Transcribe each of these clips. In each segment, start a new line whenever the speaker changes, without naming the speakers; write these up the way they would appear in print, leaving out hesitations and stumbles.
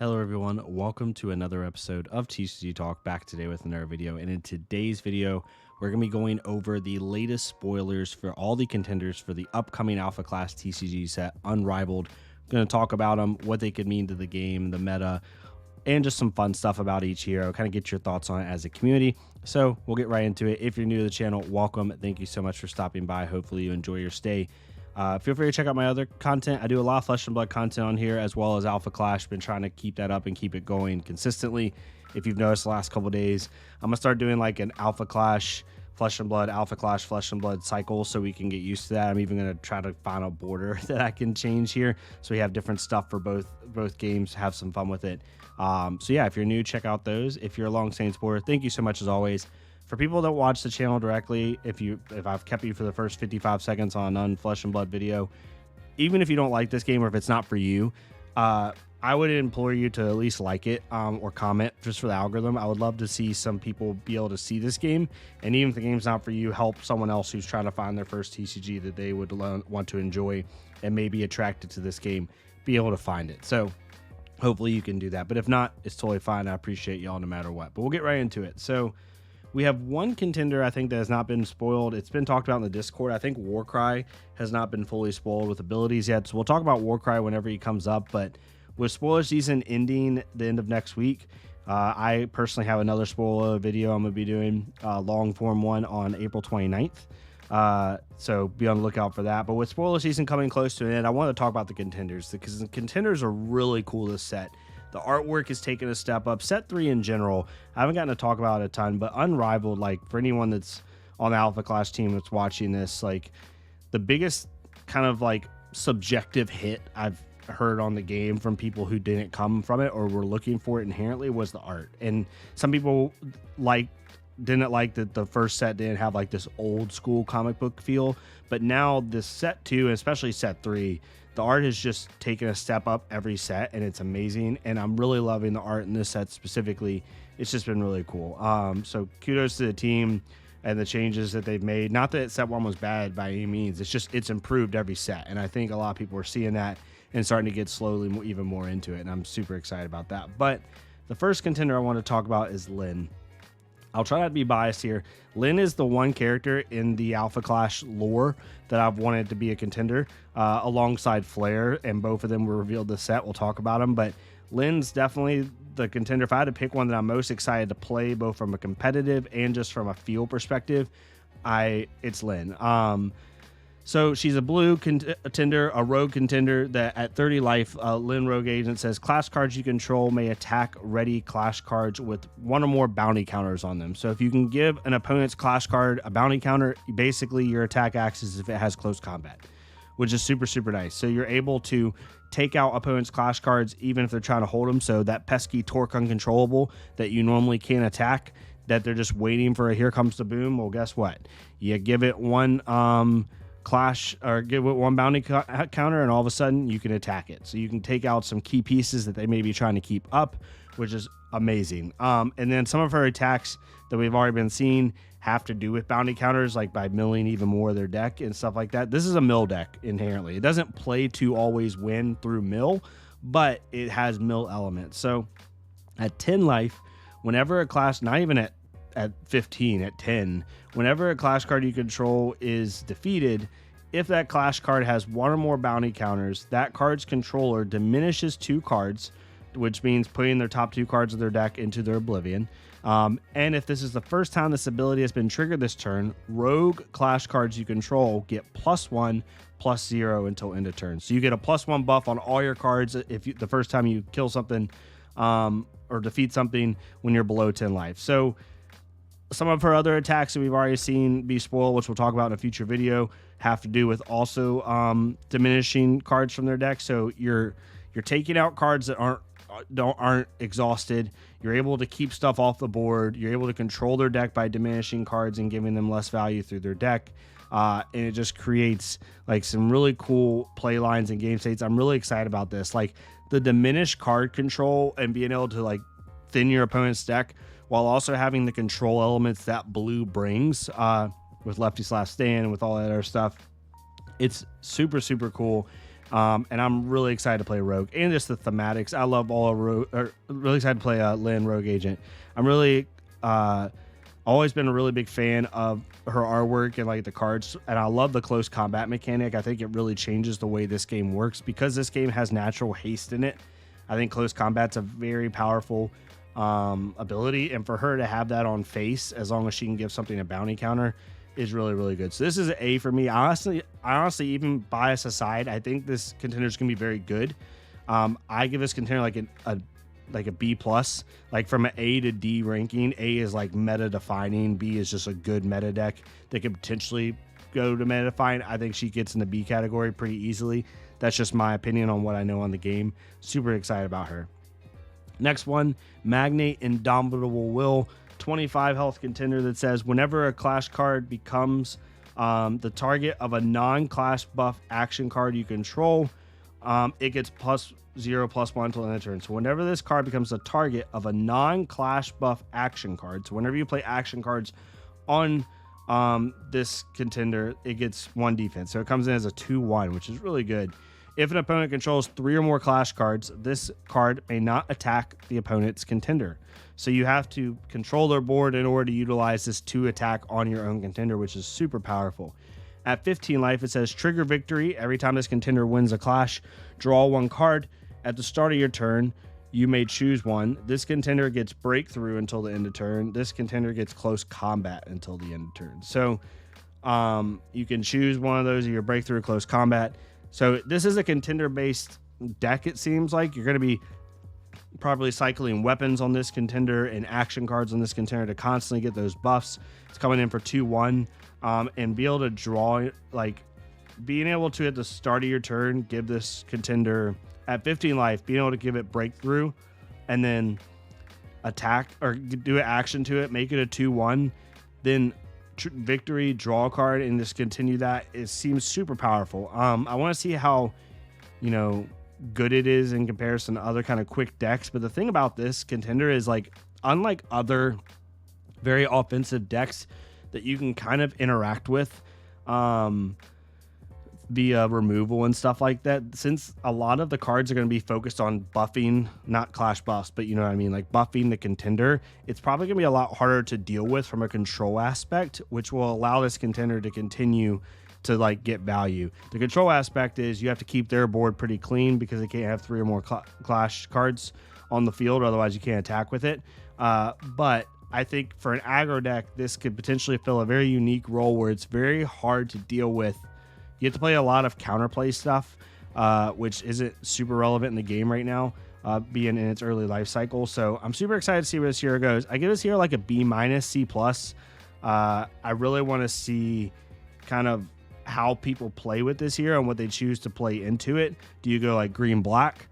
Hello everyone, welcome to another episode of TCG Talk, back today with another video. And in today's video, we're going to be going over the latest spoilers for all the contenders for the upcoming Alpha Class TCG set, Unrivaled. We're going to talk about them, what they could mean to the game, the meta, and just some fun stuff about each hero, kind of get your thoughts on it as a community. So we'll get right into it. If you're new to the channel, welcome. Thank you so much for stopping by. Hopefully you enjoy your stay. Feel free to check out my other content. I do a lot of Flesh and Blood content on here, as well as Alpha Clash. Been trying to keep that up and keep it going consistently. If you've noticed the last couple days, I'm gonna start doing like an Alpha Clash, Flesh and Blood, Alpha Clash, Flesh and Blood cycle, so we can get used to that. I'm even gonna try to find a border that I can change here, so we have different stuff for both games. Have some fun with it. So yeah, if you're new, check out those. If you're a long-standing supporter, thank you so much as always. For people that watch the channel directly, if I've kept you for the first 55 seconds on an Flesh and Blood video, even if you don't like this game or if it's not for you, I would implore you to at least like it or comment just for the algorithm. I would love to see some people be able to see this game, and even if the game's not for you, help someone else who's trying to find their first TCG that they would want to enjoy and may be attracted to this game, be able to find it. So hopefully you can do that, but if not, it's totally fine. I appreciate y'all no matter what, but we'll get right into it. So we have one contender, I think, that has not been spoiled. It's been talked about in the Discord. I think Warcry has not been fully spoiled with abilities yet. So we'll talk about Warcry whenever he comes up. But with spoiler season ending the end of next week, I personally have another spoiler video I'm going to be doing, long form one on April 29th. So be on the lookout for that. But with spoiler season coming close to an end, I want to talk about the contenders, because the contenders are really cool this set. The artwork is taking a step up. Set 3 in general, I haven't gotten to talk about it a ton, but Unrivaled, like for anyone that's on the Alpha Clash team that's watching this, like the biggest kind of like subjective hit I've heard on the game from people who didn't come from it or were looking for it inherently was the art. And some people didn't like that the first set didn't have like this old school comic book feel, but now this set 2, and especially set 3, the art has just taken a step up every set, and it's amazing. And I'm really loving the art in this set specifically. It's just been really cool. So kudos to the team and the changes that they've made. Not that set 1 was bad by any means. It's improved every set, and I think a lot of people are seeing that and starting to get slowly even more into it, and I'm super excited about that. But the first contender I want to talk about is Lynn. I'll try not to be biased here. Lynn is the one character in the Alpha Clash lore that I've wanted to be a contender, alongside Flare, and both of them were revealed this set. We'll talk about them, but Lynn's definitely the contender. If I had to pick one that I'm most excited to play, both from a competitive and just from a feel perspective, it's Lynn. So she's a blue contender, a rogue contender that at 30 life, Lynn Rogue Agent says class cards you control may attack ready clash cards with one or more bounty counters on them. So if you can give an opponent's clash card a bounty counter, basically your attack acts as if it has close combat, which is super, super nice. So you're able to take out opponent's clash cards even if they're trying to hold them. So that pesky torque uncontrollable that you normally can't attack, that they're just waiting for a here comes the boom. Well, guess what? You give it one clash or give it one bounty counter, and all of a sudden you can attack it. So you can take out some key pieces that they may be trying to keep up, which is amazing. And then some of her attacks that we've already been seeing have to do with bounty counters, like by milling even more of their deck and stuff like that. This is a mill deck inherently. It doesn't play to always win through mill, but it has mill elements. So at 10 life, whenever a clash, not even at 15, at 10, whenever a clash card you control is defeated, if that clash card has one or more bounty counters, that card's controller diminishes 2 cards, which means putting their top 2 cards of their deck into their oblivion. And if this is the first time this ability has been triggered this turn, rogue clash cards you control get +1/+0 until end of turn. So you get a +1 buff on all your cards if the first time you kill something or defeat something when you're below 10 life. So some of her other attacks that we've already seen be spoiled, which we'll talk about in a future video, have to do with also diminishing cards from their deck. So you're taking out cards that aren't exhausted. You're able to keep stuff off the board. You're able to control their deck by diminishing cards and giving them less value through their deck. And it just creates like some really cool play lines and game states. I'm really excited about this. Like the diminished card control and being able to like thin your opponent's deck while also having the control elements that blue brings, with Lefty/Stand and with all that other stuff. It's super, super cool. And I'm really excited to play Rogue and just the thematics. I love all of really excited to play Lynn, Rogue Agent. I'm really always been a really big fan of her artwork and like the cards, and I love the close combat mechanic. I think it really changes the way this game works because this game has natural haste in it. I think close combat's a very powerful ability, and for her to have that on face, as long as she can give something a bounty counter, is really, really good. So this is an A for me. I honestly, even bias aside, I think this contender is gonna be very good. I give this contender like a B plus, like from an A to D ranking. A is like meta defining. B is just a good meta deck that could potentially go to meta define. I think she gets in the B category pretty easily. That's just my opinion on what I know on the game. Super excited about her. Next one, Magnate, Indomitable Will, 25 health contender that says whenever a clash card becomes the target of a non-clash buff action card you control, it gets +0/+1 until the end of turn. So whenever this card becomes the target of a non-clash buff action card, so whenever you play action cards on this contender, it gets 1 defense. So it comes in as a 2/1, which is really good. If an opponent controls 3 or more clash cards, this card may not attack the opponent's contender. So you have to control their board in order to utilize this to attack on your own contender, which is super powerful. At 15 life, it says trigger victory. Every time this contender wins a clash, draw 1 card. At the start of your turn, you may choose one. This contender gets breakthrough until the end of turn. This contender gets close combat until the end of turn. So you can choose one of those of your breakthrough, close combat. So this is a contender-based deck, it seems like. You're going to be probably cycling weapons on this contender and action cards on this contender to constantly get those buffs. It's coming in for 2/1, and be able to draw, like being able to at the start of your turn give this contender at 15 life, being able to give it breakthrough and then attack or do an action to it, make it a 2/1, then victory, draw a card, and just continue that. It seems super powerful. I want to see how, good it is in comparison to other kind of quick decks. But the thing about this contender is, like, unlike other very offensive decks that you can kind of interact with via removal and stuff like that, since a lot of the cards are going to be focused on buffing, not clash buffs, but you know what I mean, like buffing the contender, it's probably going to be a lot harder to deal with from a control aspect, which will allow this contender to continue to like get value. The control aspect is you have to keep their board pretty clean because they can't have 3 or more clash cards on the field, or otherwise you can't attack with it. But I think for an aggro deck, this could potentially fill a very unique role where it's very hard to deal with. You have to play a lot of counterplay stuff, which isn't super relevant in the game right now, being in its early life cycle. So I'm super excited to see where this hero goes. I give this hero like a B-, C+. I really want to see kind of how people play with this hero and what they choose to play into it. Do you go like green-black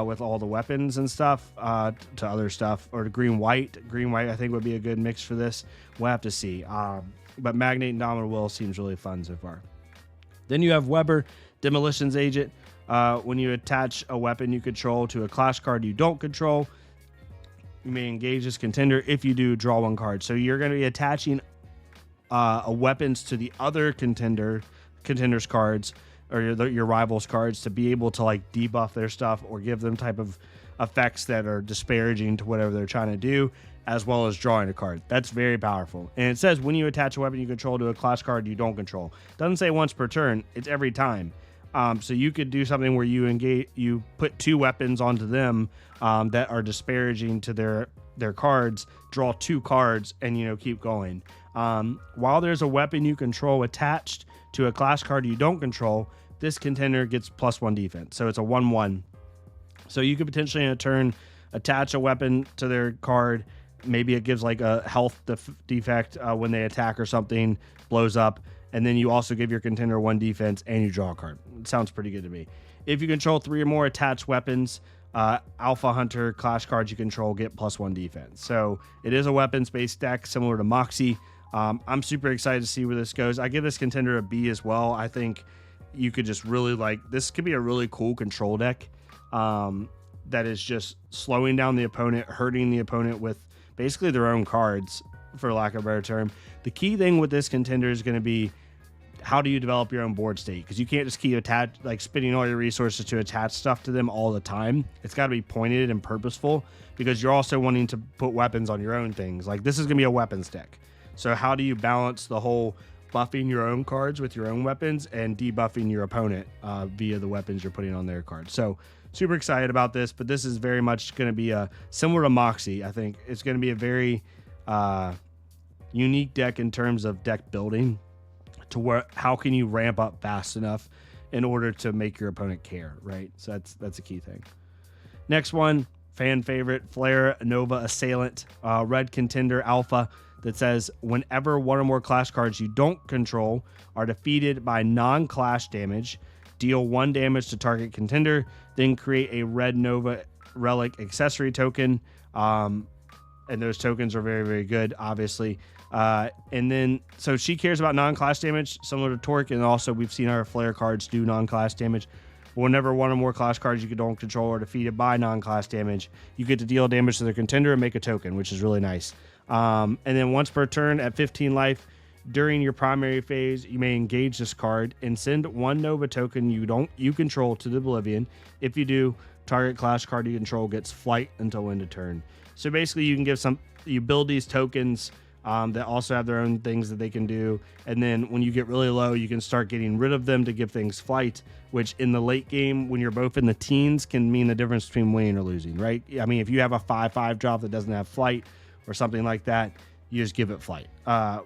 with all the weapons and stuff to other stuff, or green-white? Green-white I think would be a good mix for this. We'll have to see. But Magnate and Indomitable Will seems really fun so far. Then you have Weber, Demolition's Agent. When you attach a weapon you control to a clash card you don't control, you may engage this contender. If you do, draw 1 card. So you're going to be attaching weapons to the other contenders cards, or your rivals cards, to be able to like debuff their stuff or give them type of effects that are disparaging to whatever they're trying to do, as well as drawing a card. That's very powerful. And it says when you attach a weapon you control to a clash card you don't control. It doesn't say once per turn, it's every time. So you could do something where you put 2 weapons onto them that are disparaging to their cards, draw 2 cards, and keep going. While there's a weapon you control attached to a clash card you don't control, this contender gets +1 defense. So it's a 1/1. So you could potentially in a turn attach a weapon to their card. Maybe it gives like a health defect when they attack or something, blows up. And then you also give your contender 1 defense and you draw a card. It sounds pretty good to me. If you control 3 or more attached weapons, Alpha Hunter clash cards you control get +1 defense. So it is a weapons-based deck similar to Moxie. I'm super excited to see where this goes. I give this contender a B as well. I think you could just really this could be a really cool control deck that is just slowing down the opponent, hurting the opponent with basically their own cards, for lack of a better term. The key thing with this contender is going to be how do you develop your own board state? Because you can't just keep spending all your resources to attach stuff to them all the time. It's got to be pointed and purposeful, because you're also wanting to put weapons on your own things. Like, this is going to be a weapons deck. So how do you balance the whole buffing your own cards with your own weapons and debuffing your opponent via the weapons you're putting on their cards? So super excited about this, but this is very much going to be similar to Moxie. I think it's going to be a very unique deck in terms of deck building, to where how can you ramp up fast enough in order to make your opponent care, right? So that's a key thing. Next one, fan favorite, Flare Nova Assailant, red Contender Alpha, that says whenever one or more clash cards you don't control are defeated by non-clash damage, deal 1 damage to target contender, then create a red Nova relic accessory token. And those tokens are very, very good, obviously. And then, so she cares about non-clash damage, similar to Torque, and also we've seen our Flare cards do non-clash damage. But whenever one or more clash cards you don't control are defeated by non-clash damage, you get to deal damage to their contender and make a token, which is really nice. And then once per turn at 15 life, during your primary phase, you may engage this card and send 1 Nova token you control to the Oblivion. If you do, target clash card you control gets flight until end of turn. So basically, you can you build these tokens that also have their own things that they can do. And then when you get really low, you can start getting rid of them to give things flight, which in the late game, when you're both in the teens, can mean the difference between winning or losing, right? I mean, if you have a 5/5 drop that doesn't have flight or something like that, you just give it flight.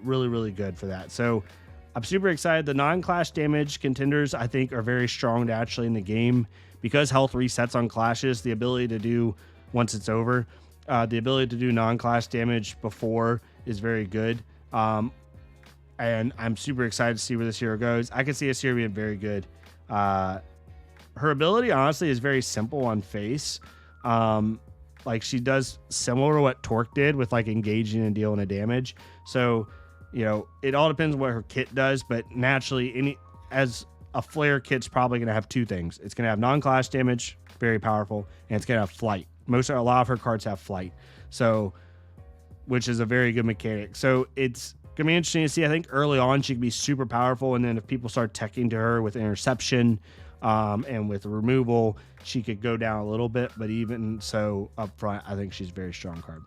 Really, really good for that. So I'm super excited. The non-clash damage contenders, I think, are very strong naturally in the game, because health resets on clashes. The ability to do, once it's over, the ability to do non-clash damage before is very good. And I'm super excited to see where this hero goes. I can see this hero being very good. Her ability, honestly, is very simple on face. Like, she does similar to what Torque did with like engaging and dealing a damage. So, you know, it all depends on what her kit does, but naturally, as a Flare kit's probably going to have 2 things. It's going to have non-clash damage, very powerful, and it's going to have flight. A lot of her cards have flight, so, which is a very good mechanic. So it's going to be interesting to see. I think early on she can be super powerful, and then if people start teching to her with interception and with removal, she could go down a little bit. But even so, up front, I think she's a very strong card.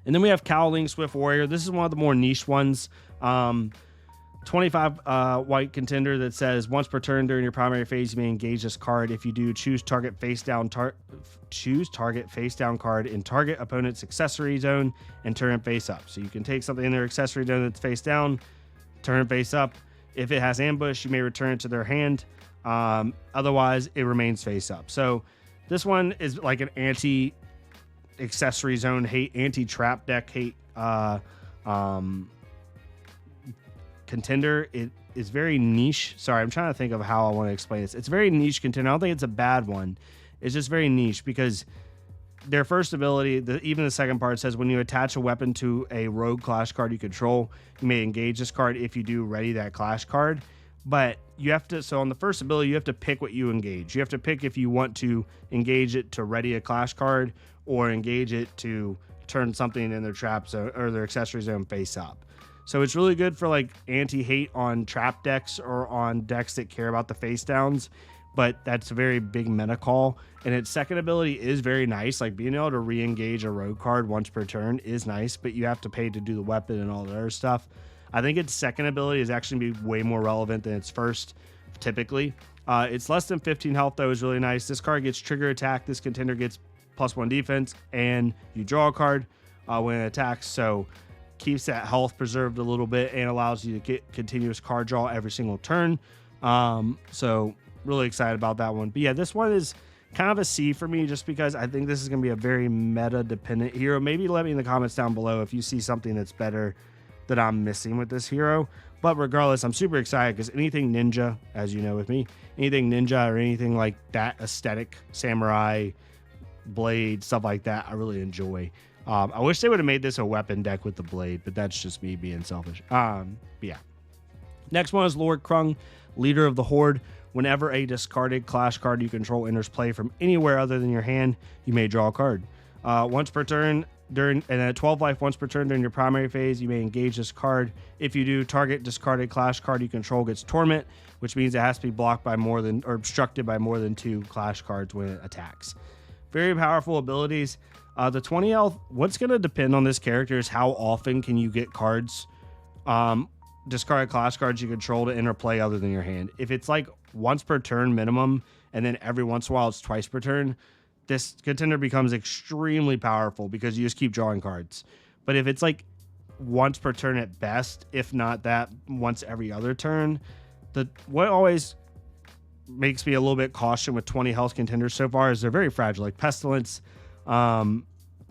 And then we have Cowling Swift Warrior. This is one of the more niche ones. 25 white contender that says once per turn during your primary phase, you may engage this card. If you do, choose target face down card in target opponent's accessory zone and turn it face up. So you can take something in their accessory zone that's face down, turn it face up. If it has ambush, you may return it to their hand. Otherwise, it remains face up. So this one is like an anti-accessory zone hate, anti-trap deck hate contender. It is very niche. Sorry, I'm trying to think of how I want to explain this. It's a very niche contender. I don't think it's a bad one. It's just very niche because their first ability, even the second part, says when you attach a weapon to a rogue clash card you control, you may engage this card. If you do, ready that clash card. But you have to, so on the first ability, you have to pick what you engage. You have to pick if you want to engage it to ready a clash card or engage it to turn something in their trap zone or their accessory zone face up. So it's really good for like anti-hate on trap decks or on decks that care about the face downs, but that's a very big meta call. And its second ability is very nice. Like being able to re-engage a rogue card once per turn is nice, but you have to pay to do the weapon and all the other stuff. I think its second ability is actually be way more relevant than its first, typically. It's less than 15 health, though, is really nice. This card gets trigger attack. This contender gets +1 defense, and you draw a card when it attacks. So keeps that health preserved a little bit and allows you to get continuous card draw every single turn. So really excited about that one. But yeah, this one is kind of a C for me just because I think this is going to be a very meta dependent hero. Maybe let me in the comments down below if you see something that's better that I'm missing with this hero. But regardless, I'm super excited because anything ninja, as you know with me, anything ninja or anything like that aesthetic, samurai, blade, stuff like that, I really enjoy. I wish they would have made this a weapon deck with the blade, but that's just me being selfish. But yeah. Next one is Lord Krung, Leader of the Horde. Whenever a discarded clash card you control enters play from anywhere other than your hand, you may draw a card. Once per turn, at 12 life once per turn during your primary phase, you may engage this card. If you do, target discarded clash card you control gets torment, which means it has to be blocked by more than or obstructed by more than 2 clash cards when it attacks. Very powerful abilities. The 20 health, what's going to depend on this character is how often can you get cards, discarded clash cards you control to interplay other than your hand. If it's like once per turn minimum, and then every once in a while it's twice per turn, this contender becomes extremely powerful because you just keep drawing cards. But if it's like once per turn at best, if not that, once every other turn, what always makes me a little bit cautious with 20 health contenders so far is they're very fragile, like Pestilence.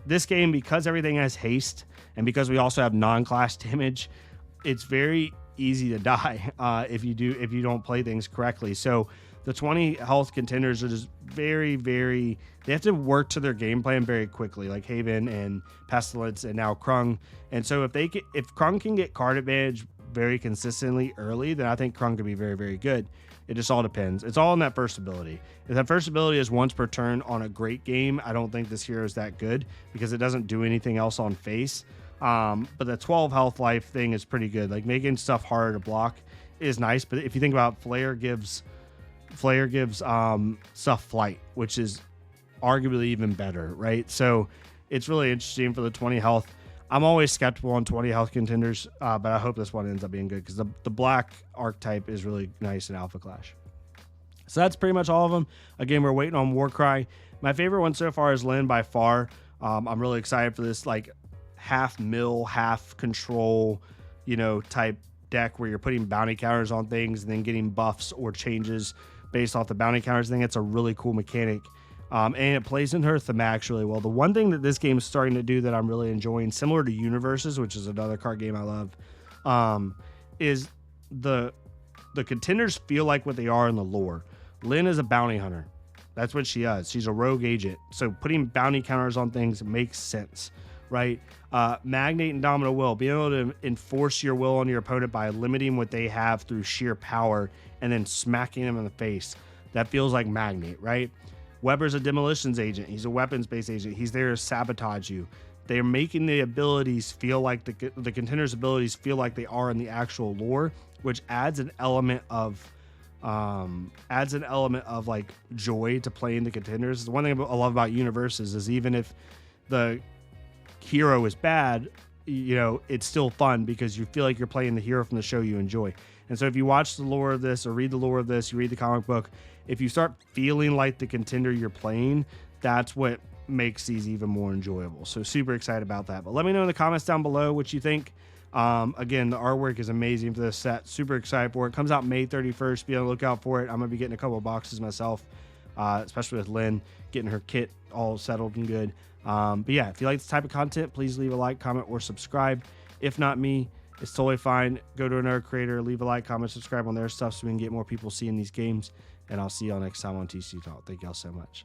This game, because everything has haste and because we also have non-clash damage, it's very easy to die if you don't play things correctly. So the 20 health contenders are just very, very, they have to work to their game plan very quickly, like Haven and Pestilence and now Krung. And so if Krung can get card advantage very consistently early, then I think Krung could be very, very good. It just all depends. It's all in that first ability. If that first ability is once per turn on a great game, I don't think this hero is that good because it doesn't do anything else on face. But the 12 health life thing is pretty good. Like making stuff harder to block is nice. But if you think about Flare gives stuff flight, which is arguably even better, right? So it's really interesting for the 20 health. I'm always skeptical on 20 health contenders, but I hope this one ends up being good because the black archetype is really nice in Alpha Clash. So that's pretty much all of them. Again, we're waiting on Warcry. My favorite one so far is Lynn by far. I'm really excited for this like half mill, half control, type deck where you're putting bounty counters on things and then getting buffs or changes based off the bounty counters. I think it's a really cool mechanic. And it plays in her thematics really well. The one thing that this game is starting to do that I'm really enjoying, similar to Universes, which is another card game I love, is the contenders feel like what they are in the lore. Lynn is a bounty hunter. That's what she does. She's a rogue agent. So putting bounty counters on things makes sense, right? Magnate and Dominant Will, being able to enforce your will on your opponent by limiting what they have through sheer power and then smacking them in the face. That feels like Magnate, right? Weber's a demolitions agent. He's a weapons-based agent. He's there to sabotage you. They're making the abilities feel like the contenders' abilities feel like they are in the actual lore, which adds an element of like joy to playing the contenders. The one thing I love about Universes is even if the hero is bad, it's still fun because you feel like you're playing the hero from the show you enjoy. And so if you watch the lore of this or read the lore of this, you read the comic book, if you start feeling like the contender you're playing, that's what makes these even more enjoyable. So super excited about that. But let me know in the comments down below what you think. Again, the artwork is amazing for this set. Super excited for it. Comes out May 31st. Be on the lookout for it. I'm going to be getting a couple of boxes myself, especially with Lynn, getting her kit all settled and good. But yeah, if you like this type of content, please leave a like, comment, or subscribe. If not me, it's totally fine. Go to another creator, leave a like, comment, subscribe on their stuff so we can get more people seeing these games. And I'll see y'all next time on TCG Talk. Thank y'all so much.